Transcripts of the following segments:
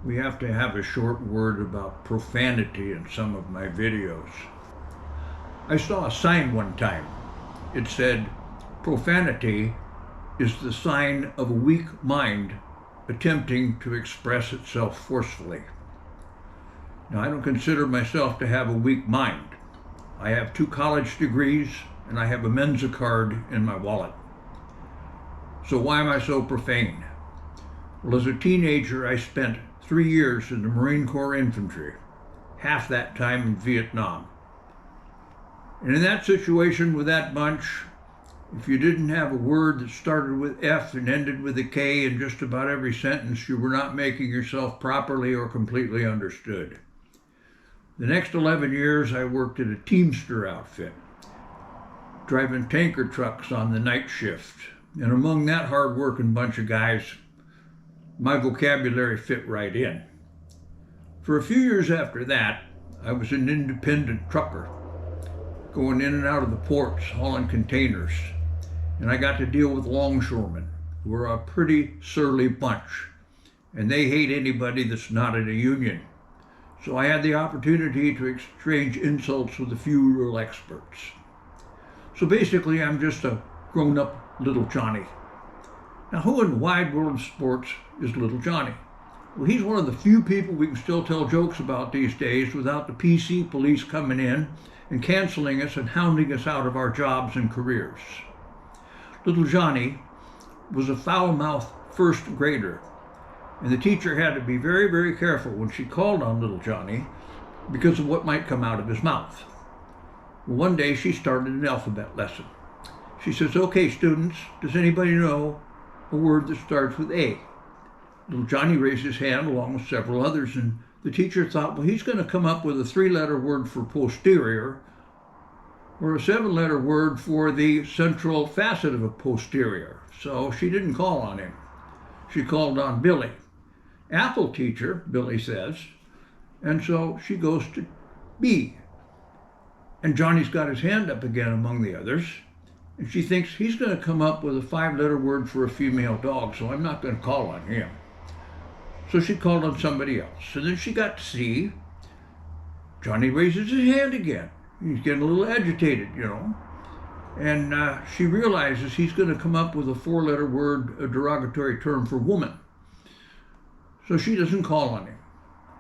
We have to have a short word about profanity in some of my videos. I saw a sign one time. It said, "Profanity is the sign of a weak mind attempting to express itself forcefully." Now, I don't consider myself to have a weak mind. I have 2 college degrees and I have a Mensa card in my wallet. So why am I so profane? Well, as a teenager, I spent 3 years in the Marine Corps Infantry, half that time in Vietnam. And in that situation with that bunch, if you didn't have a word that started with F and ended with a K in just about every sentence, you were not making yourself properly or completely understood. The next 11 years, I worked at a Teamster outfit, driving tanker trucks on the night shift. And among that hard-working bunch of guys, my vocabulary fit right in. For a few years after that, I was an independent trucker, going in and out of the ports, hauling containers. And I got to deal with longshoremen, who are a pretty surly bunch. And they hate anybody that's not in a union. So I had the opportunity to exchange insults with a few real experts. So basically, I'm just a grown-up little Johnny. Now, who in the wide world of sports is little Johnny? Well, he's one of the few people we can still tell jokes about these days without the PC police coming in and canceling us and hounding us out of our jobs and careers. Little Johnny was a foul-mouthed first grader, and the teacher had to be very, very careful when she called on little Johnny because of what might come out of his mouth. Well, one day she started an alphabet lesson. She says, "Okay, students, does anybody know a word that starts with A?" Little Johnny raised his hand along with several others, and the teacher thought, well, he's going to come up with a 3-letter word for posterior or a 7-letter word for the central facet of a posterior. So she didn't call on him. She called on Billy. "Apple, teacher," Billy says. And so she goes to B. And Johnny's got his hand up again among the others. And she thinks he's going to come up with a 5-letter word for a female dog, so I'm not going to call on him. So she called on somebody else. And then she got to C. Johnny raises his hand again. He's getting a little agitated, And she realizes he's going to come up with a 4-letter word, a derogatory term for woman. So she doesn't call on him.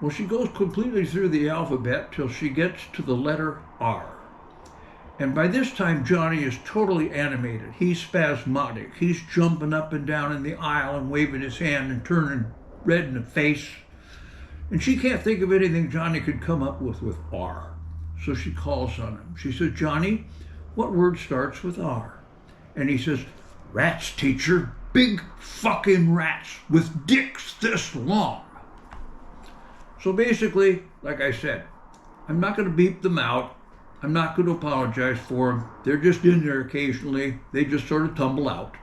Well, she goes completely through the alphabet till she gets to the letter R. And by this time, Johnny is totally animated. He's spasmodic. He's jumping up and down in the aisle and waving his hand and turning red in the face. And she can't think of anything Johnny could come up with R. So she calls on him. She says, "Johnny, what word starts with R?" And he says, "Rats, teacher. Big fucking rats with dicks this long." So basically, like I said, I'm not going to beep them out. I'm not going to apologize for them. They're just in there occasionally. They just sort of tumble out.